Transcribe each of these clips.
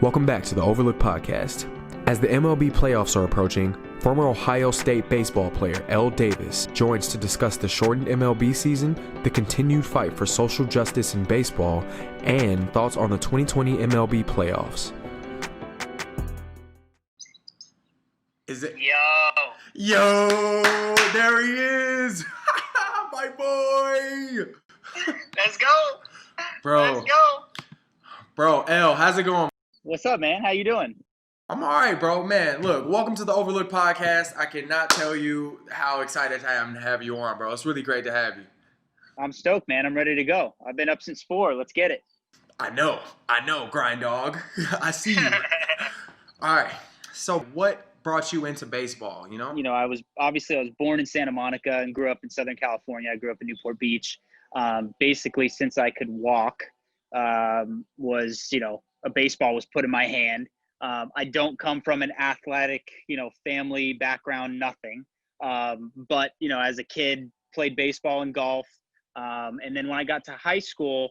Welcome back to the Overlook Podcast. As the MLB Playoffs are approaching, former Ohio State baseball player L. Davis joins to discuss the shortened MLB season, the continued fight for social justice in baseball, and thoughts on the 2020 MLB Playoffs. Is it? Yo, There he is! My boy! let's go. Bro. Let's go. Bro, L, how's it going? What's up, man? How you doing? I'm all right, bro. Man, look, welcome to the Overlook Podcast. I cannot tell you how excited I am to have you on, bro. It's really great to have you. I'm stoked, man. I'm ready to go. I've been up since 4. Let's get it. I know, grind dog. I see you. All right, so what brought you into baseball, you know? I was born in Santa Monica and grew up in Southern California. I grew up in Newport Beach. Basically, since I could walk, a baseball was put in my hand. I don't come from an athletic, family background, nothing. But, as a kid, played baseball and golf. And then when I got to high school,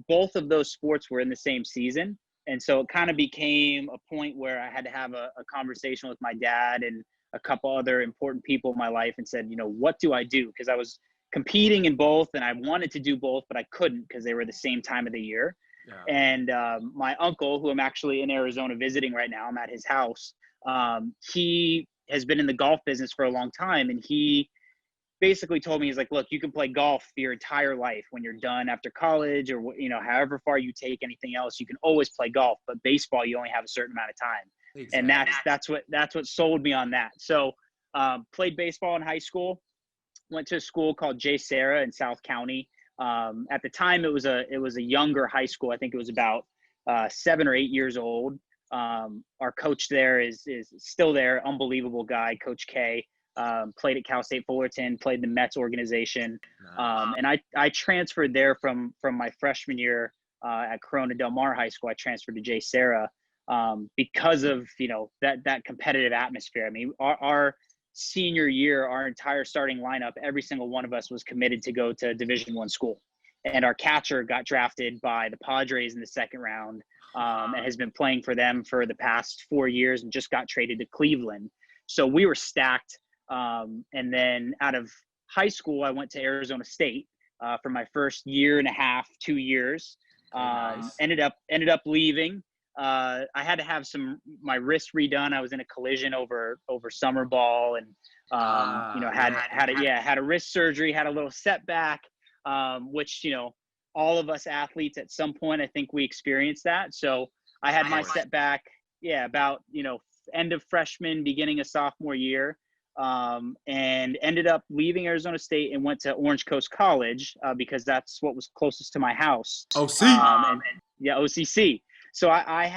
both of those sports were in the same season. And so it kind of became a point where I had to have a conversation with my dad and a couple other important people in my life and said, what do I do? Because I was competing in both and I wanted to do both, but I couldn't because they were the same time of the year. Yeah. And my uncle, who I'm actually in Arizona visiting right now, I'm at his house. He has been in the golf business for a long time. And he basically told me, he's like, look, you can play golf your entire life when you're done after college or, however far you take anything else, you can always play golf, but baseball, you only have a certain amount of time. Exactly. And that's what sold me on that. So played baseball in high school, went to a school called J. Sarah in South County. At the time it was a younger high school. I think it was about 7 or 8 years old. Our coach there is still there. Unbelievable guy, Coach K. Played at Cal State Fullerton, played the Mets organization. And I transferred there from my freshman year at Corona Del Mar High School. I transferred to J. Sarah because of, that competitive atmosphere. I mean, our senior year, our entire starting lineup, every single one of us was committed to go to Division I school. And our catcher got drafted by the Padres in the second round and has been playing for them for the past 4 years and just got traded to Cleveland. So we were stacked. And then out of high school, I went to Arizona State for my first year and a half, 2 years. Nice. Ended up leaving. I had to have my wrist redone. I was in a collision over summer ball and, had a wrist surgery, had a little setback, which, all of us athletes at some point, I think we experienced that. So I had my setback, about, end of freshman, beginning of sophomore year, and ended up leaving Arizona State and went to Orange Coast College because that's what was closest to my house. OC. OCC. So I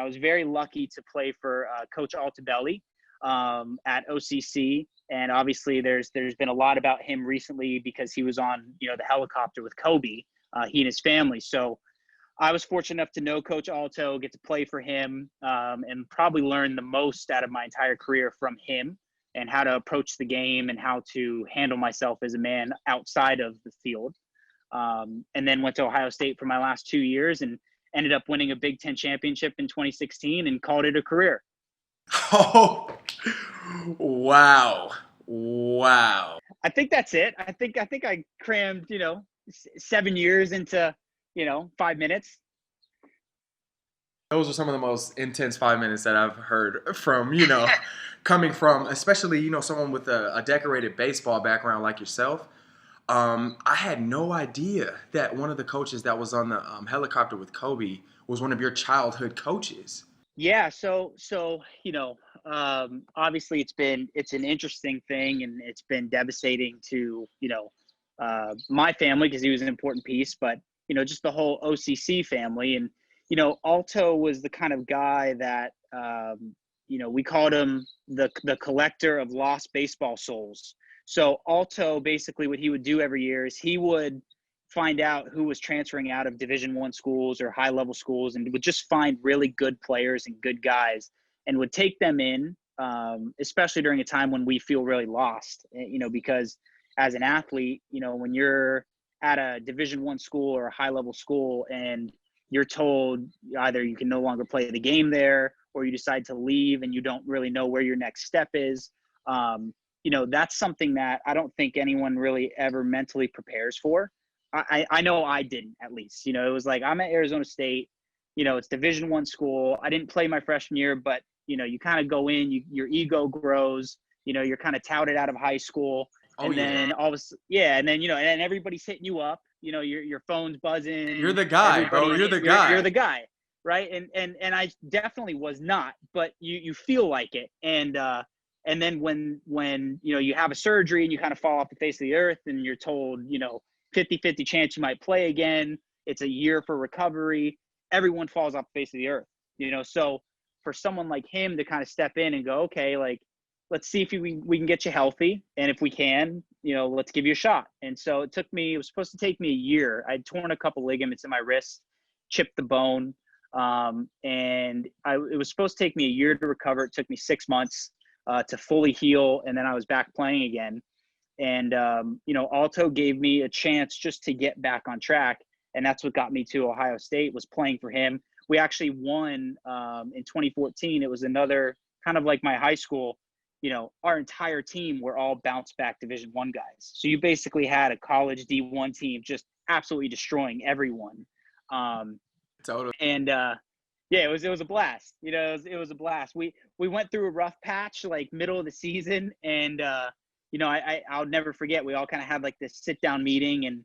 was very lucky to play for Coach Altabelli at OCC. And obviously there's been a lot about him recently because he was on, the helicopter with Kobe, he and his family. So I was fortunate enough to know Coach Alto, get to play for him, and probably learn the most out of my entire career from him and how to approach the game and how to handle myself as a man outside of the field. And then went to Ohio State for my last 2 years and ended up winning a Big Ten championship in 2016 and called it a career. Oh, wow. I think that's it. I think I crammed, 7 years into, 5 minutes. Those are some of the most intense 5 minutes that I've heard from, coming from, especially, someone with a decorated baseball background like yourself. I had no idea that one of the coaches that was on the helicopter with Kobe was one of your childhood coaches. Yeah. So, obviously it's an interesting thing and it's been devastating to, my family because he was an important piece, but, just the whole OCC family. And, Alto was the kind of guy that, we called him the collector of lost baseball souls. So Alto, basically what he would do every year is he would find out who was transferring out of Division I schools or high level schools and would just find really good players and good guys and would take them in, especially during a time when we feel really lost, because as an athlete, when you're at a Division I school or a high level school and you're told either you can no longer play the game there, or you decide to leave and you don't really know where your next step is. That's something that I don't think anyone really ever mentally prepares for. I know I didn't, at least. It was like, I'm at Arizona State, it's Division I school. I didn't play my freshman year, but you kind of go in, your ego grows, you're kind of touted out of high school. Oh, And yeah. then all of a sudden, and then everybody's hitting you up, your phone's buzzing. You're the guy, bro. You're the guy. You're the guy. Right. And I definitely was not, but you feel like it. And then when you have a surgery and you kind of fall off the face of the earth and you're told, 50-50 chance you might play again, it's a year for recovery, everyone falls off the face of the earth, so for someone like him to kind of step in and go, okay, like, let's see if we can get you healthy. And if we can, let's give you a shot. And so it was supposed to take me a year. I'd torn a couple ligaments in my wrist, chipped the bone. And it was supposed to take me a year to recover. It took me 6 months to fully heal. And then I was back playing again. And, Alto gave me a chance just to get back on track. And that's what got me to Ohio State, was playing for him. We actually won in 2014. It was another kind of like my high school. Our entire team were all bounce back Division I guys. So you basically had a college D1 team just absolutely destroying everyone. Totally. And it was a blast. It was a blast. We went through a rough patch like middle of the season, and I'll never forget. We all kind of had like this sit down meeting, and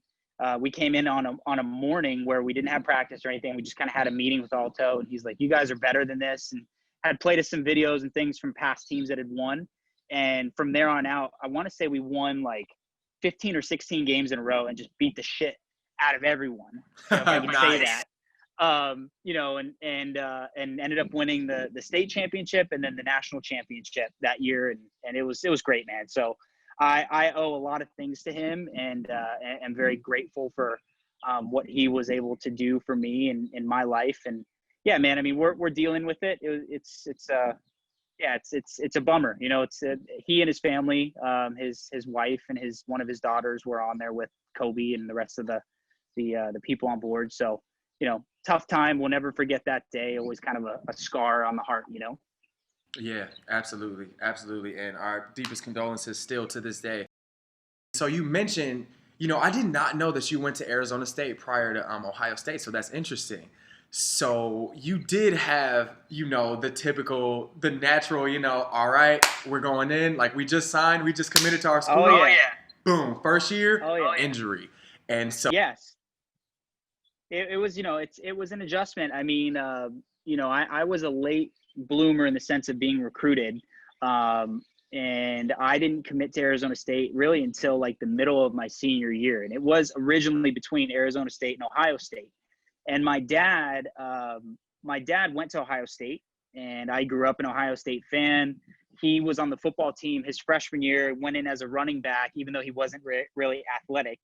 we came in on a morning where we didn't have practice or anything. We just kind of had a meeting with Alto, and he's like, "You guys are better than this," and had played us some videos and things from past teams that had won. And from there on out, I want to say we won like 15 or 16 games in a row and just beat the shit out of everyone. If I can say that. And ended up winning the state championship and then the national championship that year. And it was great, man. So I owe a lot of things to him, and I'm very grateful for what he was able to do for me in my life. And yeah, man, I mean, we're dealing with it. It's a bummer. He and his family, his wife and one of his daughters were on there with Kobe and the rest of the people on board. So, tough time. We'll never forget that day. Always kind of a scar on the heart, Yeah, absolutely. Absolutely. And our deepest condolences still to this day. So you mentioned, I did not know that you went to Arizona State prior to Ohio State. So that's interesting. So you did have, the natural, all right, we're going in. Like, we just signed, we just committed to our school. Oh, yeah. Boom. First year, injury. And so. Yes. It was, it was an adjustment. I mean, I was a late bloomer in the sense of being recruited. And I didn't commit to Arizona State really until like the middle of my senior year. And it was originally between Arizona State and Ohio State. And my dad went to Ohio State, and I grew up an Ohio State fan. He was on the football team his freshman year, went in as a running back, even though he wasn't really athletic.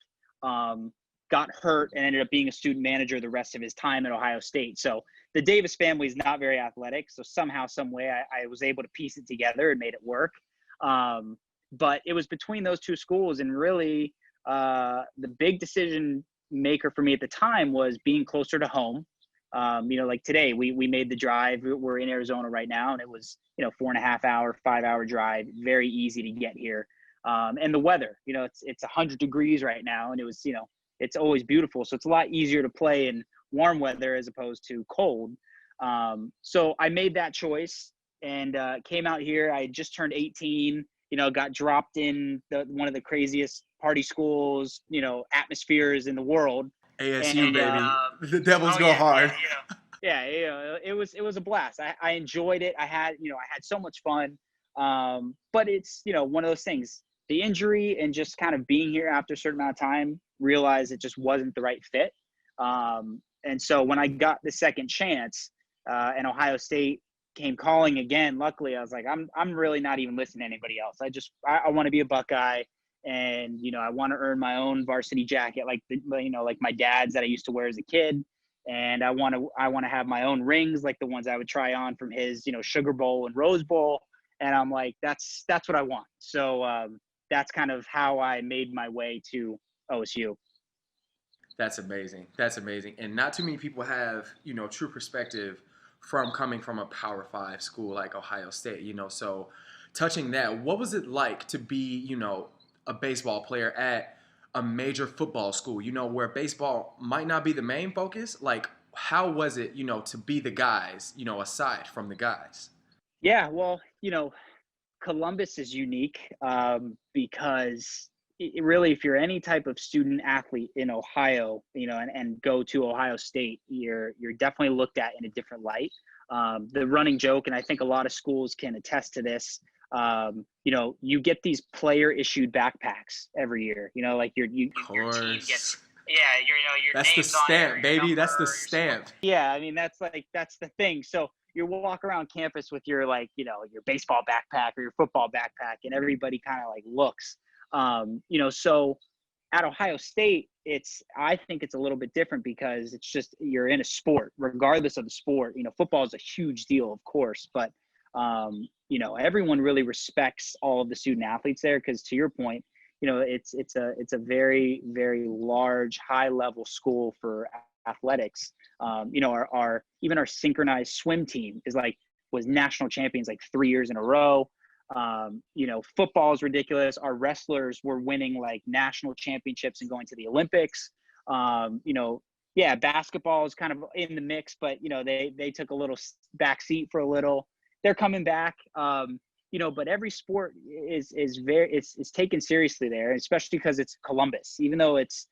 Got hurt and ended up being a student manager the rest of his time at Ohio State. So the Davis family is not very athletic. So somehow, some way, I was able to piece it together and made it work. But it was between those two schools, and really the big decision maker for me at the time was being closer to home. Like today, we made the drive. We're in Arizona right now, and it was 4.5 hour, 5 hour drive, very easy to get here. And the weather, it's 100 degrees right now, and it was it's always beautiful. So it's a lot easier to play in warm weather as opposed to cold. So I made that choice and came out here. I had just turned 18, got dropped in one of the craziest party schools, atmospheres in the world. ASU, baby. The Devils go hard. Yeah, it was a blast. I enjoyed it. I had so much fun. But it's, one of those things. The injury and just kind of being here after a certain amount of time, realized it just wasn't the right fit. And so when I got the second chance and Ohio State came calling again, luckily I was like, I'm really not even listening to anybody else. I want to be a Buckeye, and, I want to earn my own varsity jacket, like like my dad's that I used to wear as a kid. And I want to have my own rings, like the ones I would try on from his, Sugar Bowl and Rose Bowl. And I'm like, that's what I want. So that's kind of how I made my way to OSU. That's amazing. That's amazing. And not too many people have, true perspective from coming from a Power Five school like Ohio State, So touching that, what was it like to be, a baseball player at a major football school, where baseball might not be the main focus? Like, how was it, to be the guys, aside from the guys? Yeah, well, Columbus is unique because really, if you're any type of student athlete in Ohio, and go to Ohio State, you're definitely looked at in a different light. The running joke, and I think a lot of schools can attest to this. You get these player issued backpacks every year. Like your team gets. Yeah, your that's the stamp, baby. That's the stamp. Yeah, I mean that's the thing. So you walk around campus with your your baseball backpack or your football backpack, and everybody kind of looks. So at Ohio State, I think it's a little bit different because it's just you're in a sport, regardless of the sport. Football is a huge deal, of course, but everyone really respects all of the student athletes there because, to your point, it's a very, very large, high level school for athletics. Our even our synchronized swim team was national champions 3 years in a row. Football is ridiculous. Our wrestlers were winning national championships and going to the Olympics. Basketball is kind of in the mix, but they took a little back seat for a little. They're coming back. But every sport is taken seriously there, especially because it's Columbus. Even though it's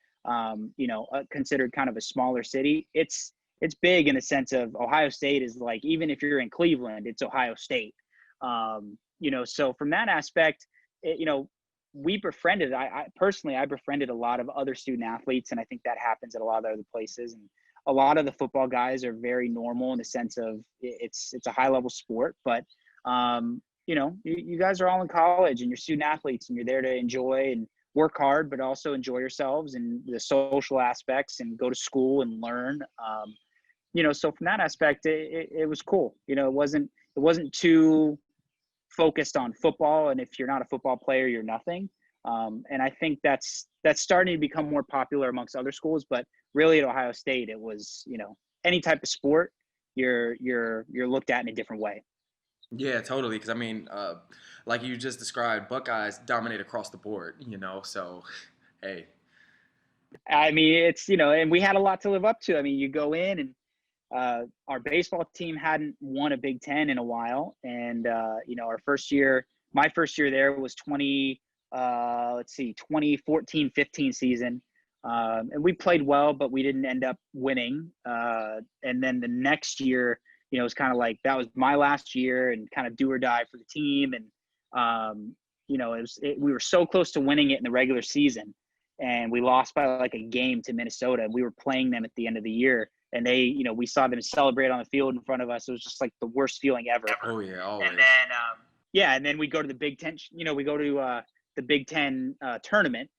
considered kind of a smaller city, it's big in the sense of Ohio State is even if you're in Cleveland, it's Ohio State. So from that aspect, we befriended. I personally befriended a lot of other student athletes, and I think that happens at a lot of other places. And a lot of the football guys are very normal in the sense of it's a high level sport, but you guys are all in college and you're student athletes and you're there to enjoy and work hard, but also enjoy yourselves and the social aspects and go to school and learn. So from that aspect, it was cool. It wasn't too focused on football. And if you're not a football player, you're nothing. And I think that's starting to become more popular amongst other schools, but really at Ohio State, it was, any type of sport, you're looked at in a different way. Yeah, totally. Because like you just described, Buckeyes dominate across the board. So hey. I mean, it's and we had a lot to live up to. I mean, you go in and our baseball team hadn't won a Big Ten in a while, and our my first year there was 2014-15 season. And we played well, but we didn't end up winning. And then the next year, it was kind of that was my last year and kind of do or die for the team. And, we were so close to winning it in the regular season, and we lost by a game to Minnesota. And we were playing them at the end of the year, and they, we saw them celebrate on the field in front of us. It was just the worst feeling ever. Oh yeah, always. And then, and then we go to the Big Ten, we go to the Big Ten tournament,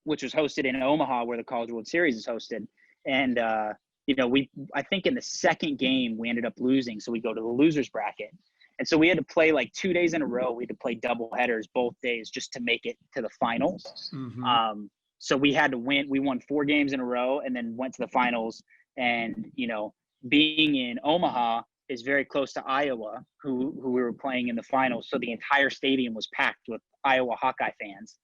which was hosted in Omaha, where the College World Series is hosted. And, I think in the second game, we ended up losing. So we go to the losers bracket. And so we had to play 2 days in a row. We had to play double headers both days just to make it to the finals. Mm-hmm. So we had to win. We won 4 games in a row and then went to the finals. And, being in Omaha is very close to Iowa, who we were playing in the finals. So the entire stadium was packed with Iowa Hawkeye fans.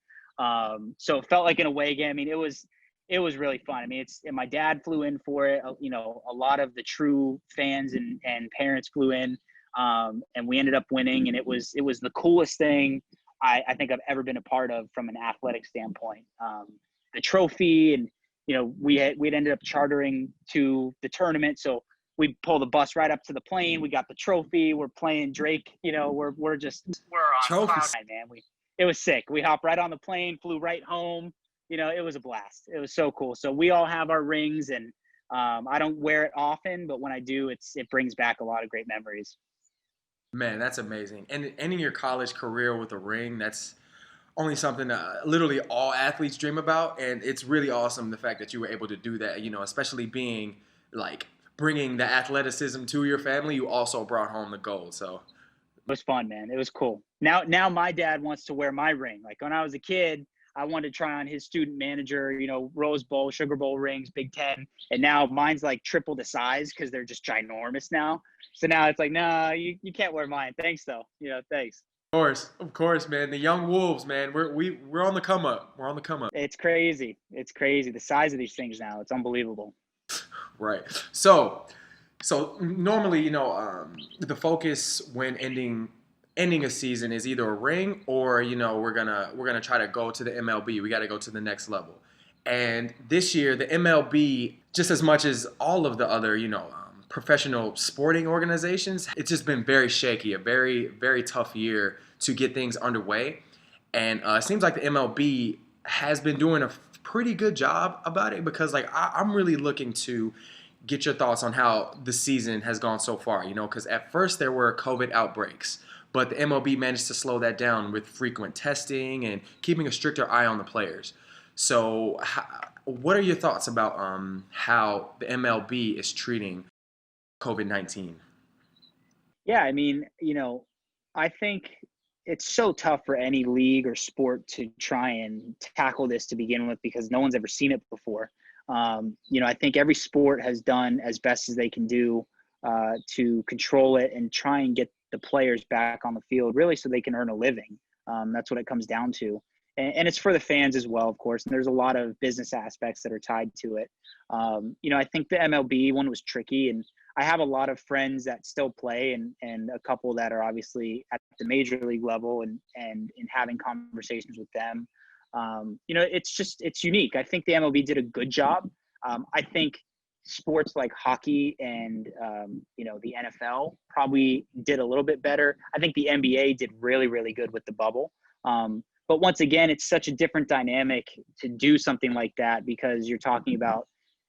So it felt like an away game. I mean, it was really fun. I mean, and my dad flew in for it. A lot of the true fans and parents flew in, and we ended up winning. And it was the coolest thing I think I've ever been a part of from an athletic standpoint. The trophy, and we'd ended up chartering to the tournament, so we pull the bus right up to the plane. We got the trophy. We're playing Drake. We're on cloud nine, man. It was sick. We hopped right on the plane, flew right home. It was a blast. It was so cool. So we all have our rings, and I don't wear it often, but when I do, it brings back a lot of great memories. Man, that's amazing. And ending your college career with a ring, that's only something literally all athletes dream about. And it's really awesome, the fact that you were able to do that, especially being bringing the athleticism to your family. You also brought home the gold. So it was fun, man. It was cool. Now my dad wants to wear my ring. When I was a kid, I wanted to try on his student manager, Rose Bowl, Sugar Bowl rings, Big Ten. And now mine's like triple the size because they're just ginormous now. So now it's like, nah, you can't wear mine. Thanks, though. Thanks. Of course, man. The young wolves, man. We're on the come up. We're on the come up. It's crazy. It's crazy. The size of these things now. It's unbelievable. Right. So normally, the focus when ending a season is either a ring or we're gonna try to go to the MLB. We got to go to the next level. And this year, the MLB, just as much as all of the other professional sporting organizations, it's just been very shaky. A very, very tough year to get things underway. And it seems like the MLB has been doing a pretty good job about it, because I'm really looking to get your thoughts on how the season has gone so far, because at first there were COVID outbreaks, but the MLB managed to slow that down with frequent testing and keeping a stricter eye on the players. So what are your thoughts about how the MLB is treating COVID-19? Yeah, I mean, I think it's so tough for any league or sport to try and tackle this to begin with, because no one's ever seen it before. I think every sport has done as best as they can do to control it and try and get the players back on the field, really, so they can earn a living. That's what it comes down to. And it's for the fans as well, of course. And there's a lot of business aspects that are tied to it. I think the MLB one was tricky, and I have a lot of friends that still play and a couple that are obviously at the major league level and in having conversations with them. It's unique. I think the MLB did a good job. I think sports like hockey and, the NFL probably did a little bit better. I think the NBA did really, really good with the bubble. But once again, it's such a different dynamic to do something like that, because you're talking about,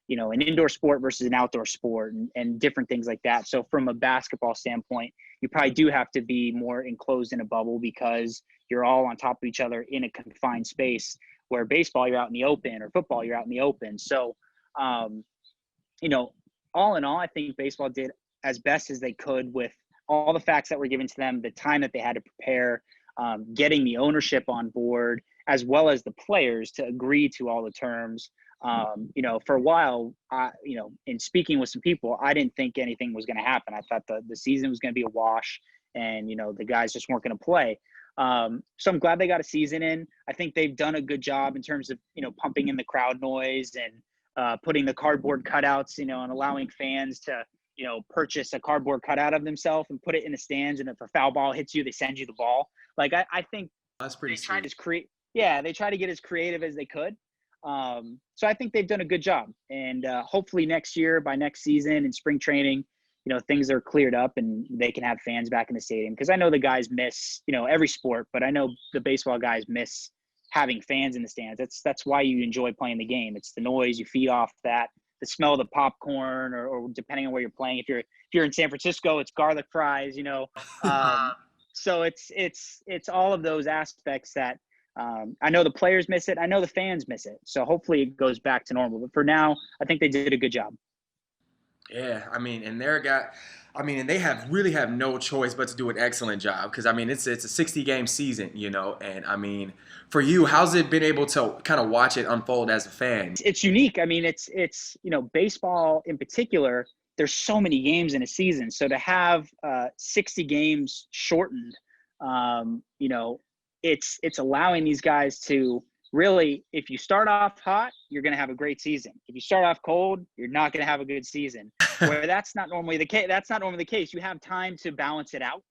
an indoor sport versus an outdoor sport and different things like that. So from a basketball standpoint, you probably do have to be more enclosed in a bubble because you're all on top of each other in a confined space, where baseball, you're out in the open, or football, you're out in the open. So, all in all, I think baseball did as best as they could with all the facts that were given to them, the time that they had to prepare, getting the ownership on board, as well as the players to agree to all the terms. For a while, in speaking with some people, I didn't think anything was going to happen. I thought the season was going to be a wash, and, the guys just weren't going to play. So I'm glad they got a season in. I think they've done a good job in terms of, pumping in the crowd noise and putting the cardboard cutouts, and allowing fans to, purchase a cardboard cutout of themselves and put it in the stands. And if a foul ball hits you, they send you the ball. I think That's pretty sweet. They try to get as creative as they could. So I think they've done a good job, and hopefully by next season in spring training, things are cleared up and they can have fans back in the stadium. Because I know the guys miss, every sport, but I know the baseball guys miss having fans in the stands. That's why you enjoy playing the game. It's the noise, you feed off that, the smell of the popcorn, or depending on where you're playing. If you're in San Francisco, it's garlic fries, So it's all of those aspects that I know the players miss it. I know the fans miss it. So hopefully it goes back to normal. But for now, I think they did a good job. Yeah, and they really have no choice but to do an excellent job, because it's a 60-game season, and for you, how's it been able to kind of watch it unfold as a fan? It's unique. It's baseball in particular, there's so many games in a season. So to have 60 games shortened, it's allowing these guys to really, if you start off hot, you're going to have a great season. If you start off cold, you're not going to have a good season. Where that's not normally the case. You have time to balance it out.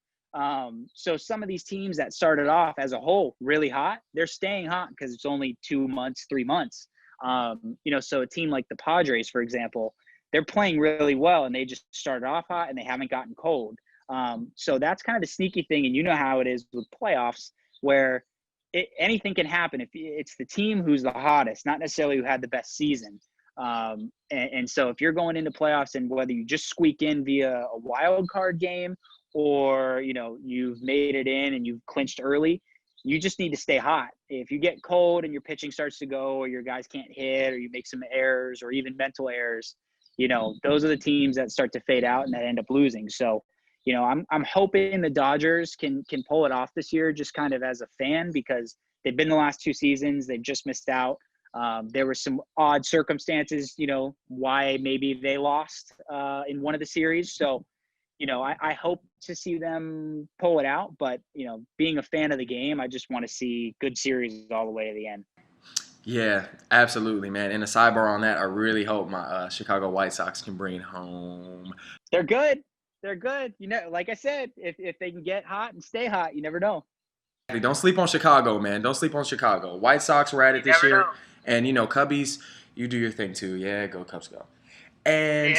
So some of these teams that started off as a whole really hot, they're staying hot because it's only 2 months, 3 months. So a team like the Padres, for example, they're playing really well, and they just started off hot and they haven't gotten cold. So that's kind of the sneaky thing. And you know how it is with playoffs, where anything can happen. If it's the team who's the hottest, not necessarily who had the best season. And so if you're going into playoffs, and whether you just squeak in via a wild card game, or, you've made it in and you've clinched early, you just need to stay hot. If you get cold and your pitching starts to go, or your guys can't hit, or you make some errors, or even mental errors, those are the teams that start to fade out and that end up losing. So, I'm hoping the Dodgers can pull it off this year, just kind of as a fan, because They've been the last 2 seasons. They've just missed out. There were some odd circumstances, why maybe they lost in one of the series. So, I hope to see them pull it out. But, being a fan of the game, I just want to see good series all the way to the end. Yeah, absolutely, man. And a sidebar on that, I really hope my Chicago White Sox can bring it home. They're good. They're good. Like I said, if they can get hot and stay hot, you never know. Don't sleep on Chicago, man. Don't sleep on Chicago. White Sox were at it this year. And, Cubbies, you do your thing too. Yeah, go Cubs, go. And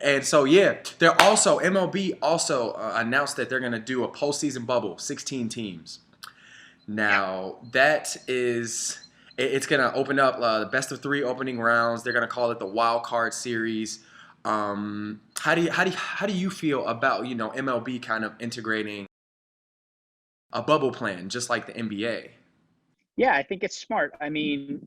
and so, yeah, they're also, MLB also announced that they're going to do a postseason bubble, 16 teams. Now, that is, it's going to open up the best of 3 opening rounds. They're going to call it the wild card series. How do you feel about, MLB kind of integrating a bubble plan, just like the NBA? Yeah, I think it's smart. I mean,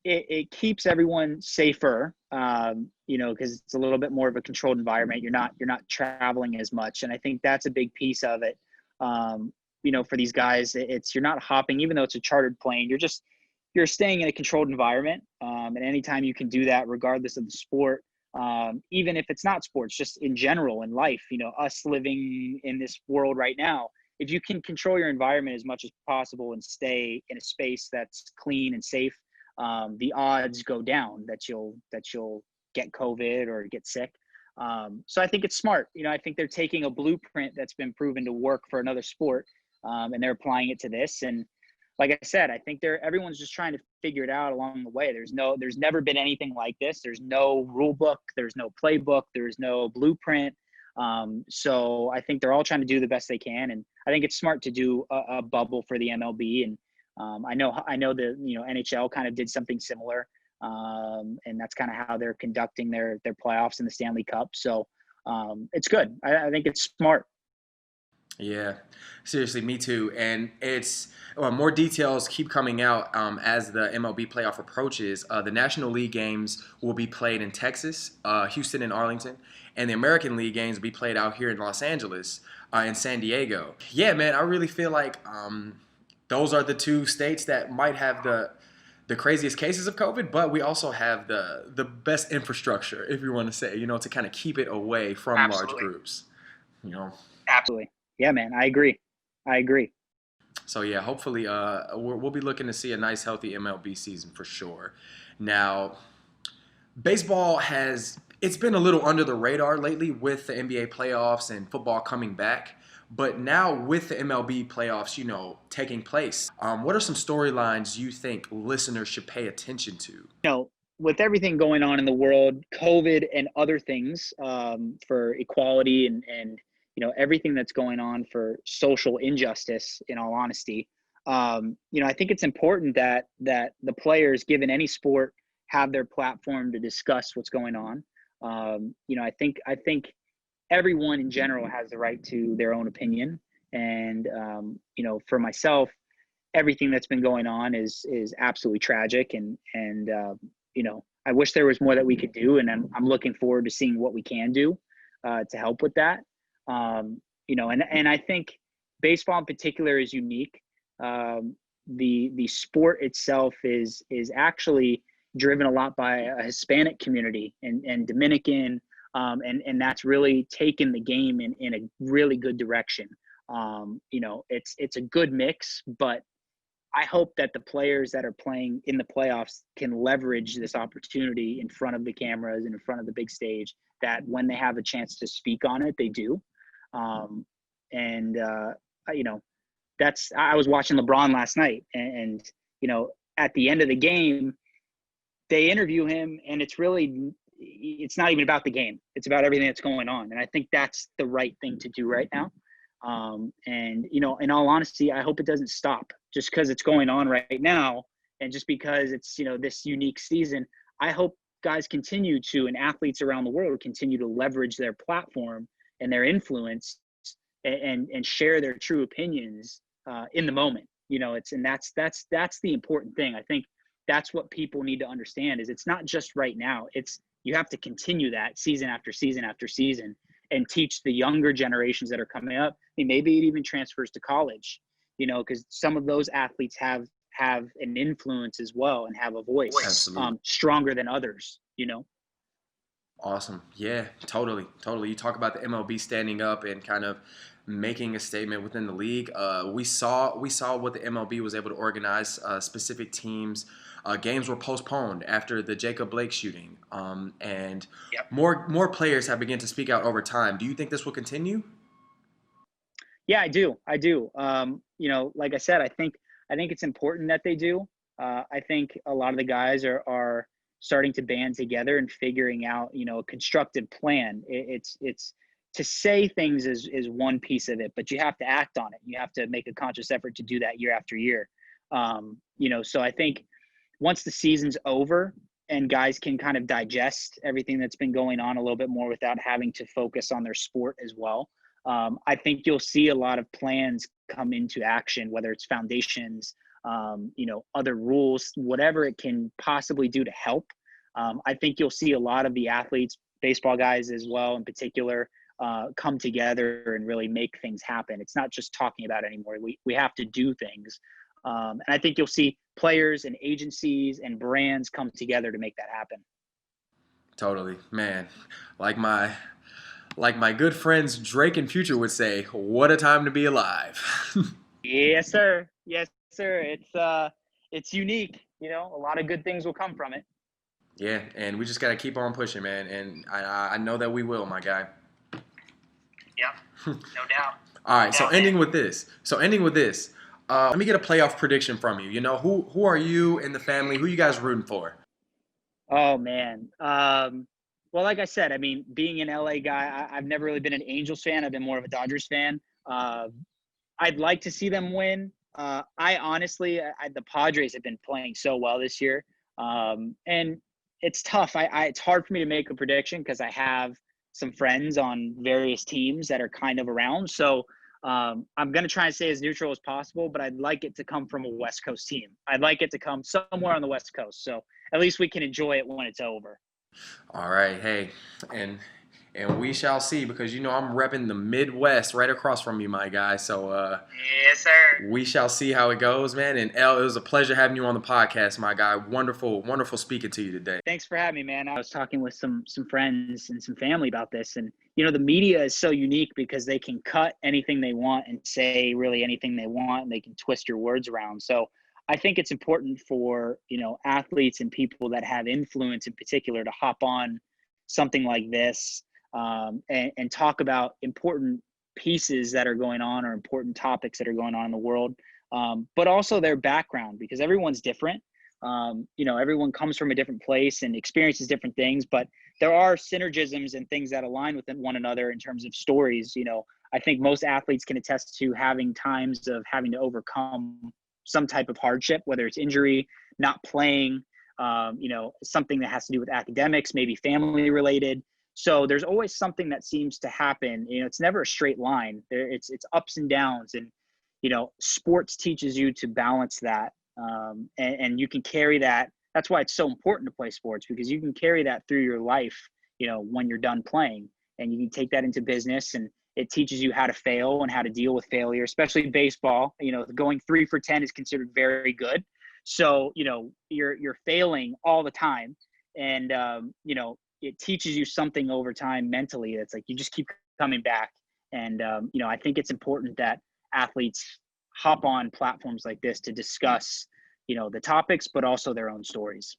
it keeps everyone safer, because it's a little bit more of a controlled environment. You're not traveling as much. And I think that's a big piece of it. For these guys, you're not hopping, even though it's a chartered plane, you're staying in a controlled environment. And anytime you can do that, regardless of the sport, even if it's not sports, just in general in life, us living in this world right now, if you can control your environment as much as possible and stay in a space that's clean and safe, the odds go down that you'll get COVID or get sick. So I think it's smart. I think they're taking a blueprint that's been proven to work for another sport, and they're applying it to this. And like I said, I think everyone's just trying to figure it out along the way. There's never been anything like this. There's no rule book. There's no playbook. There's no blueprint. So I think they're all trying to do the best they can. And I think it's smart to do a bubble for the MLB. And I know the NHL kind of did something similar. And that's kind of how they're conducting their playoffs in the Stanley Cup. So it's good. I think it's smart. Yeah, seriously, me too. And it's more details keep coming out as the MLB playoff approaches. The National League games will be played in Texas, Houston, and Arlington, and the American League games will be played out here in Los Angeles and San Diego. Yeah, man, I really feel like those are the 2 states that might have the craziest cases of COVID, but we also have the best infrastructure, if you want to say, to kind of keep it away from Absolutely. large groups. Absolutely. Yeah, man, I agree. So, yeah, hopefully we'll be looking to see a nice, healthy MLB season for sure. Now, baseball it's been a little under the radar lately with the NBA playoffs and football coming back. But now with the MLB playoffs, taking place, what are some storylines you think listeners should pay attention to? With everything going on in the world, COVID and other things for equality and everything that's going on for social injustice, in all honesty, I think it's important that the players, given any sport, have their platform to discuss what's going on. I think everyone in general has the right to their own opinion. And, for myself, everything that's been going on is absolutely tragic. And I wish there was more that we could do. And I'm looking forward to seeing what we can do to help with that. And I think baseball in particular is unique. The sport itself is actually driven a lot by a Hispanic community and Dominican, and that's really taken the game in a really good direction. It's a good mix, but I hope that the players that are playing in the playoffs can leverage this opportunity in front of the cameras and in front of the big stage, that when they have a chance to speak on it, they do. I was watching LeBron last night and at the end of the game, they interview him and it's not even about the game. It's about everything that's going on. And I think that's the right thing to do right now. In all honesty, I hope it doesn't stop just because it's going on right now. And just because it's, this unique season, I hope guys continue to, and athletes around the world continue to leverage their platform and their influence and share their true opinions in the moment. That's the important thing. I think that's what people need to understand is it's not just right now. You have to continue that season after season after season and teach the younger generations that are coming up. I mean, maybe it even transfers to college. because some of those athletes have an influence as well and have a voice. Absolutely. Stronger than others. Awesome. Yeah, totally. You talk about the MLB standing up and kind of making a statement within the league. We saw what the MLB was able to organize. Specific teams, games were postponed after the Jacob Blake shooting, and Yep. more players have begun to speak out over time. Do you think this will continue? Yeah, I do. Like I said, I think it's important that they do. I think a lot of the guys are starting to band together and figuring out, a constructive plan. It's to say things is one piece of it, but you have to act on it. You have to make a conscious effort to do that year after year. So I think once the season's over and guys can kind of digest everything that's been going on a little bit more without having to focus on their sport as well, I think you'll see a lot of plans come into action, whether it's foundations, other rules, whatever it can possibly do to help. I think you'll see a lot of the athletes, baseball guys as well in particular, come together and really make things happen. It's not just talking about it anymore. We have to do things. And I think you'll see players and agencies and brands come together to make that happen. Totally, man. Like my good friends Drake and Future would say, "What a time to be alive." Yes, sir. Yes, sir. It's unique. A lot of good things will come from it. Yeah, and we just got to keep on pushing, man. And I know that we will, my guy. Yeah, no doubt. All right, so ending with this. Let me get a playoff prediction from you. Who are you and the family? Who you guys rooting for? Oh, man. Well, like I said, being an LA guy, I've never really been an Angels fan. I've been more of a Dodgers fan. I'd like to see them win. I honestly, the Padres have been playing so well this year. And it's tough. It's hard for me to make a prediction because I have some friends on various teams that are kind of around. So I'm going to try and stay as neutral as possible, but I'd like it to come from a West Coast team. I'd like it to come somewhere on the West Coast. So at least we can enjoy it when it's over. All right. Hey, and we shall see, because I'm repping the Midwest right across from you, my guy. So yes, sir. We shall see how it goes, man. And El, it was a pleasure having you on the podcast, my guy. Wonderful speaking to you today. Thanks for having me, man. I was talking with some friends and some family about this, and the media is so unique because they can cut anything they want and say really anything they want, and they can twist your words around. So I think it's important for athletes and people that have influence in particular to hop on something like this. And talk about important pieces that are going on or important topics that are going on in the world, but also their background, because everyone's different. Everyone comes from a different place and experiences different things, but there are synergisms and things that align with one another in terms of stories. I think most athletes can attest to having times of having to overcome some type of hardship, whether it's injury, not playing, something that has to do with academics, maybe family related. So there's always something that seems to happen. It's never a straight line. It's ups and downs, and sports teaches you to balance that, and you can carry that. That's why it's so important to play sports, because you can carry that through your life. When you're done playing, and you can take that into business, and it teaches you how to fail and how to deal with failure. Especially baseball, going 3 for 10 is considered very good. So you're failing all the time, and it teaches you something over time mentally. That's like, you just keep coming back. And, I think it's important that athletes hop on platforms like this to discuss, the topics, but also their own stories.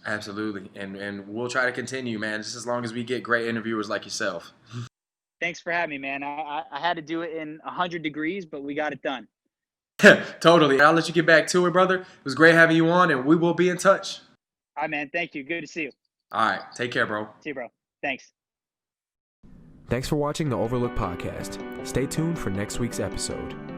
Absolutely. And we'll try to continue, man, just as long as we get great interviewers like yourself. Thanks for having me, man. I had to do it in 100 degrees, but we got it done. Totally. I'll let you get back to it, brother. It was great having you on, and we will be in touch. All right, man. Thank you. Good to see you. All right. Take care, bro. See you, bro. Thanks. Thanks for watching the Overlook Podcast. Stay tuned for next week's episode.